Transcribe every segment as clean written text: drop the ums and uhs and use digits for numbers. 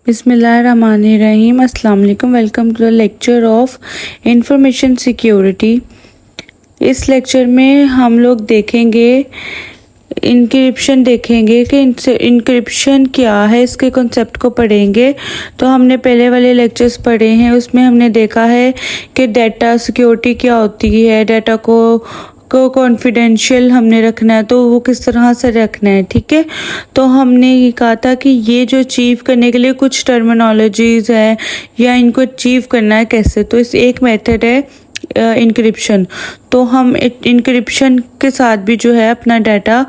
बिस्मिल्लाहिर्रहमानिर्रहीम। अस्सलाम वालेकुम। Welcome to the lecture of information security. इस लेक्चर में हम लोग देखेंगे इंक्रिप्शन कि इंक्रिप्शन क्या है, इसके कॉन्सेप्ट को पढ़ेंगे। तो हमने पहले वाले लेक्चर्स पढ़े हैं, उसमें हमने देखा है कि डाटा सिक्योरिटी क्या होती है, डाटा को कॉन्फिडेंशियल हमने रखना है तो वो किस तरह से रखना है। ठीक है, तो हमने ये कहा था कि ये जो अचीव करने के लिए कुछ टर्मिनोलॉजीज़ है या इनको अचीव करना है कैसे। तो इस एक मेथड है इंक्रिप्शन। तो हम इंक्रिप्शन के साथ भी जो है अपना डाटा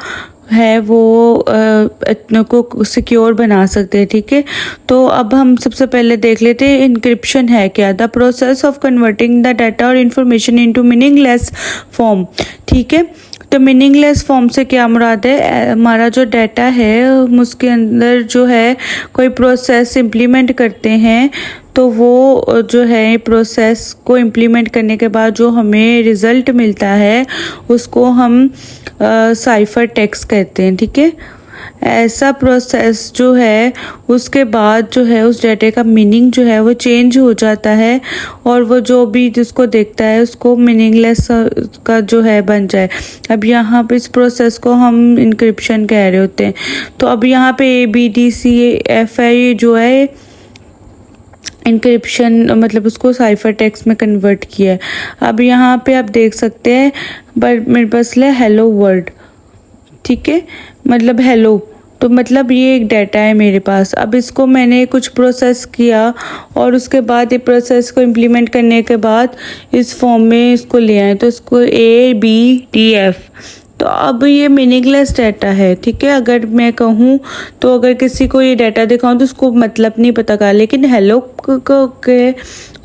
है वो को सिक्योर बना सकते हैं। ठीक है, तो अब हम सबसे पहले देख लेते हैं इंक्रिप्शन है क्या। The process of converting the data और इंफॉर्मेशन इनटू मीनिंगलेस फॉर्म। ठीक है, तो मीनिंगलेस फॉर्म से क्या मुराद है, हमारा जो डाटा है उसके अंदर जो है कोई प्रोसेस इम्प्लीमेंट करते हैं तो वो जो है प्रोसेस को इम्प्लीमेंट करने के बाद जो हमें रिज़ल्ट मिलता है उसको हम साइफर टेक्स्ट कहते हैं। ठीक है, ऐसा प्रोसेस जो है उसके बाद जो है उस डाटे का मीनिंग जो है वो चेंज हो जाता है और वो जो भी जिसको देखता है उसको मीनिंगलेस का जो है बन जाए। अब यहाँ पे इस प्रोसेस को हम इंक्रिप्शन कह रहे होते हैं। तो अब यहाँ पे ABDCFI जो है इंक्रिप्शन मतलब उसको साइफर टेक्स्ट में कन्वर्ट किया है। अब यहाँ पे आप देख सकते हैं बट मेरे पास है हेलो वर्ड। ठीक है, मतलब हेलो, तो मतलब ये एक डाटा है मेरे पास। अब इसको मैंने कुछ प्रोसेस किया और उसके बाद ये प्रोसेस को इम्प्लीमेंट करने के बाद इस फॉर्म में इसको ले आए, तो इसको ABDF। तो अब ये मीनिंगलेस डाटा है। ठीक है, अगर मैं कहूँ तो अगर किसी को ये डाटा दिखाऊँ तो उसको मतलब नहीं पता का, लेकिन हेलो के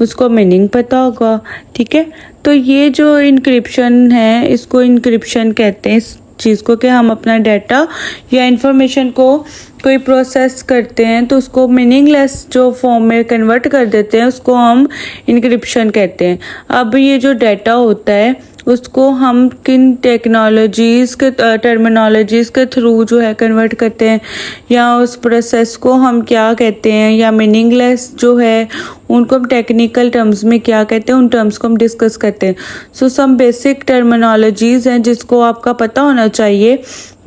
उसको मीनिंग पता होगा। ठीक है, तो ये जो इंक्रिप्शन है इसको इंक्रिप्शन कहते हैं इस चीज़ को, कि हम अपना डाटा या इंफॉर्मेशन को कोई प्रोसेस करते हैं तो उसको मीनिंगलेस जो फॉर्म में कन्वर्ट कर देते हैं उसको हम इंक्रिप्शन कहते हैं। अब ये जो डाटा होता है उसको हम किन टेक्नोलॉजीज़ के टर्मिनोलॉजीज़ के थ्रू जो है कन्वर्ट करते हैं, या उस प्रोसेस को हम क्या कहते हैं, या मीनिंगलेस जो है उनको हम टेक्निकल टर्म्स में क्या कहते हैं, उन टर्म्स को हम डिस्कस करते हैं। सो सम बेसिक टर्मिनोलॉजीज़ हैं जिसको आपका पता होना चाहिए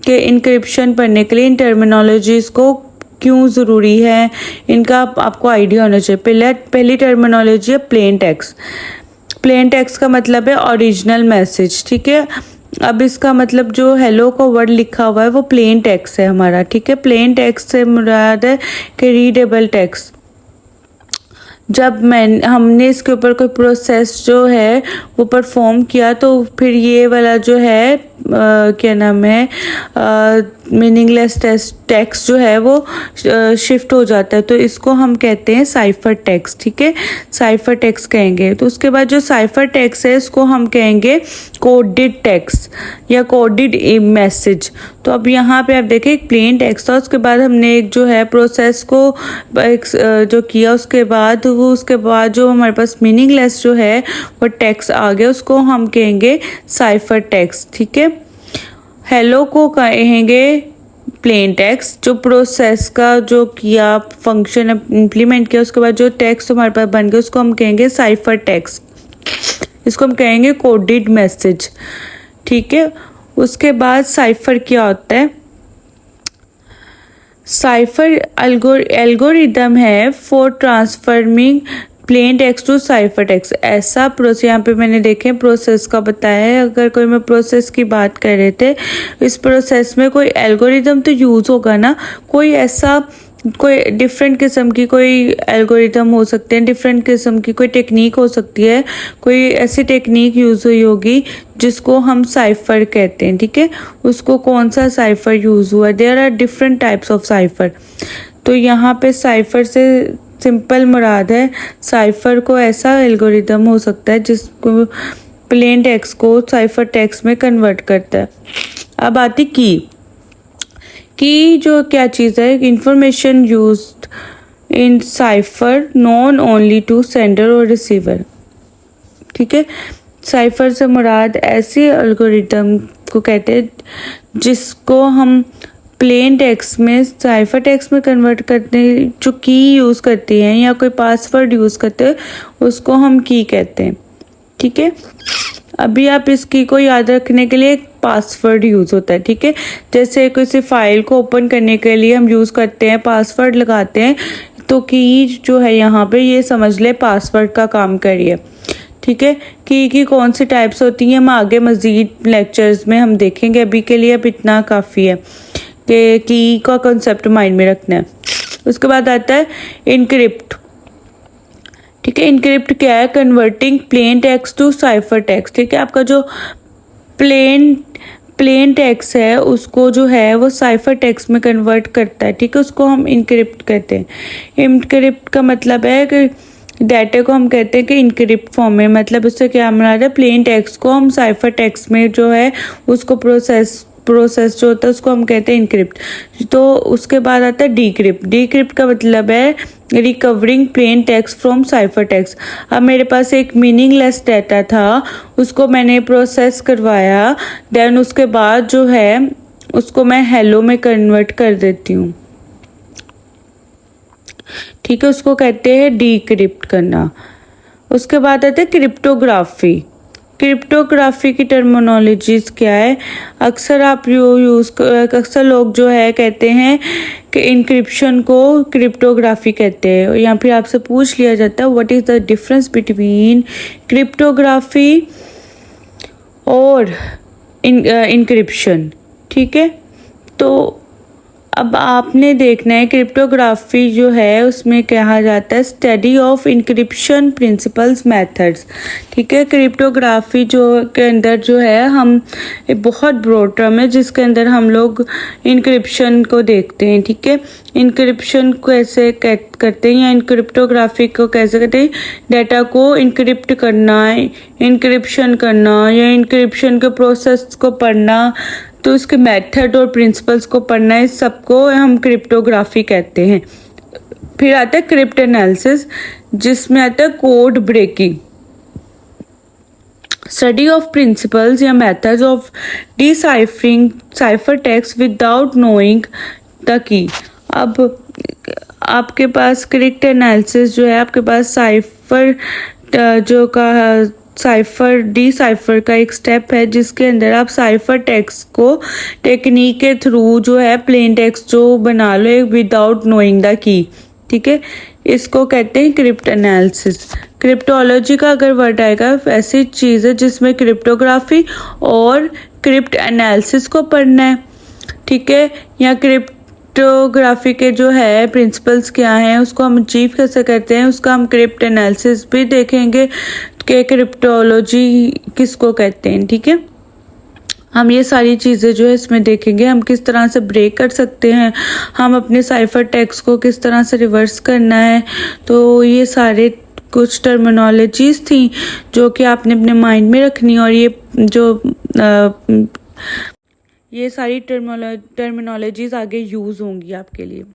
कि इंक्रिप्शन पढ़ने के लिए इन टर्मिनोलॉजीज़ को क्यों ज़रूरी है, इनका आपको आइडिया होना चाहिए। पहली टर्मिनोलॉजी है प्लेन टेक्स्ट। प्लेन टेक्स्ट का मतलब है ओरिजिनल मैसेज। ठीक है, अब इसका मतलब जो हेलो का वर्ड लिखा हुआ है वो प्लेन टेक्स्ट है हमारा। ठीक है, प्लेन टेक्स्ट से मुराद है कि रीडेबल टेक्स्ट। जब हमने इसके ऊपर कोई प्रोसेस जो है वो परफॉर्म किया तो फिर ये वाला जो है क्या नाम है मीनिंगलेस टेक्स्ट जो है वो शिफ्ट हो जाता है, तो इसको हम कहते हैं साइफर टेक्स्ट। ठीक है, साइफर टेक्स्ट कहेंगे। तो उसके बाद जो साइफर टेक्स्ट है इसको हम कहेंगे कोडेड टेक्स्ट या कोडेड मैसेज। तो अब यहाँ पे आप देखें एक प्लेन टेक्स्ट था, उसके बाद हमने एक जो है प्रोसेस को जो किया उसके बाद जो हमारे पास मीनिंगलेस जो है वो टेक्स्ट आ गया, उसको हम कहेंगे साइफर टेक्स्ट। ठीक है, हेलो को कहेंगे प्लेन टेक्स्ट। जो प्रोसेस का जो किया फंक्शन इम्प्लीमेंट किया उसके बाद जो टेक्स्ट हमारे पास बन गया उसको हम कहेंगे साइफर टेक्स्ट, इसको हम कहेंगे कोडेड मैसेज। ठीक है, उसके बाद साइफर क्या होता है, साइफर एल्गोरिदम है for transforming plain text to cipher text. ऐसा प्रोसेस यहाँ पे मैंने देखे प्रोसेस का बताया है। अगर कोई मैं प्रोसेस की बात कर रहे थे, इस प्रोसेस में कोई एल्गोरिदम तो यूज़ होगा ना, कोई ऐसा कोई डिफरेंट किस्म की कोई एल्गोरिदम हो सकते हैं, डिफरेंट किस्म की कोई टेक्निक हो सकती है, कोई ऐसी टेक्निक यूज़ हुई होगी जिसको हम साइफर कहते हैं। ठीक है, उसको कौन सा साइफर यूज़ हुआ, there are different types of cipher. तो यहाँ पे साइफर से सिंपल मुराद है साइफर को ऐसा एल्गोरिदम हो सकता है जिसको प्लेन टेक्स्ट को साइफर टेक्स्ट में कन्वर्ट करता है। अब आती की जो क्या चीज़ है, information used in cipher known only to sender और रिसीवर। ठीक है, साइफर से मुराद ऐसी एल्गोरिदम को कहते हैं जिसको हम प्लेन टेक्स्ट में साइफर टेक्स्ट में कन्वर्ट करते जो की यूज़ करते हैं या कोई पासवर्ड यूज़ करते हैं उसको हम की कहते हैं। ठीक है, अभी आप इस की को याद रखने के लिए एक पासवर्ड यूज़ होता है। ठीक है, जैसे किसी फाइल को ओपन करने के लिए हम यूज़ करते हैं पासवर्ड लगाते हैं, तो की जो है यहाँ पे ये समझ ले पासवर्ड का काम करिए। ठीक है, की कौन सी टाइप्स होती हैं हम आगे मज़ीद लेक्चर्स में हम देखेंगे। अभी के लिए अब इतना काफ़ी है कि की का कॉन्सेप्ट माइंड में रखना है। उसके बाद आता है इनक्रिप्ट। ठीक है, इनक्रिप्ट क्या है? Converting plain text to cipher text. ठीक है, आपका जो प्लेन टेक्स्ट है उसको जो है वो साइफर टेक्स्ट में कन्वर्ट करता है। ठीक है, उसको हम इनक्रिप्ट कहते हैं। इनक्रिप्ट का मतलब है कि डाटा को हम कहते हैं कि इनक्रिप्ट फॉर्म में, मतलब उससे क्या मना रहा है, प्लेन टेक्स्ट को हम साइफर टेक्स्ट में जो है उसको प्रोसेस जो होता है उसको हम कहते हैं इनक्रिप्ट। तो उसके बाद आता है डीक्रिप्ट। डीक्रिप्ट का मतलब है recovering plain text from cipher text. अब मेरे पास एक मीनिंगलेस डाटा था, उसको मैंने प्रोसेस करवाया, देन उसके बाद जो है उसको मैं हेलो में कन्वर्ट कर देती हूँ। ठीक है, उसको कहते हैं डीक्रिप्ट करना। उसके बाद आते हैं क्रिप्टोग्राफी। क्रिप्टोग्राफी की टर्मिनोलॉजीज क्या है? अक्सर अक्सर लोग जो है कहते हैं कि इनक्रिप्शन को क्रिप्टोग्राफी कहते हैं, या फिर आपसे पूछ लिया जाता है what is the difference between cryptography और इनक्रिप्शन। ठीक है, तो अब आपने देखना है क्रिप्टोग्राफी जो है उसमें कहा जाता है study of encryption principles methods. ठीक है, क्रिप्टोग्राफी जो के अंदर जो है हम एक बहुत ब्रॉड टर्म है जिसके अंदर हम लोग इनक्रिप्शन को देखते हैं। ठीक है, इनक्रिप्शन को कैसे करते हैं या क्रिप्टोग्राफी को कैसे करते हैं? डाटा को इनक्रिप्ट करना, इनक्रिप्शन करना या इनक्रिप्शन के प्रोसेस को पढ़ना, तो उसके मेथड और प्रिंसिपल्स को पढ़ना है, इस सबको हम क्रिप्टोग्राफी कहते हैं। फिर आता है क्रिप्ट एनालिसिस, जिसमें आता है code breaking, study of principles या methods of deciphering cipher text without knowing the key. अब आपके पास क्रिप्ट एनालिसिस जो है, आपके पास साइफर जो का साइफर डिसाइफर का एक स्टेप है जिसके अंदर आप साइफर टेक्स्ट को टेक्निक के थ्रू जो है प्लेन टेक्स्ट जो बना लो विदाउट नोइंग द की। ठीक है, इसको कहते हैं क्रिप्ट एनालिसिस। क्रिप्टोलॉजी का अगर वर्ड आएगा, ऐसी चीज़ है जिसमें क्रिप्टोग्राफी और क्रिप्ट एनालिसिस को पढ़ना है। ठीक है, या क्रिप्टोग्राफी के जो है प्रिंसिपल्स क्या हैं, उसको हम अचीव कैसे करते हैं, उसका हम क्रिप्ट एनालिसिस भी देखेंगे कि क्रिप्टोलॉजी किसको कहते हैं। ठीक है, हम ये सारी चीज़ें जो है इसमें देखेंगे, हम किस तरह से ब्रेक कर सकते हैं, हम अपने साइफर टेक्स्ट को किस तरह से रिवर्स करना है। तो ये सारे कुछ टर्मिनोलॉजीज थी जो कि आपने अपने माइंड में रखनी, और ये सारी टर्मिनोलॉजीज आगे यूज़ होंगी आपके लिए।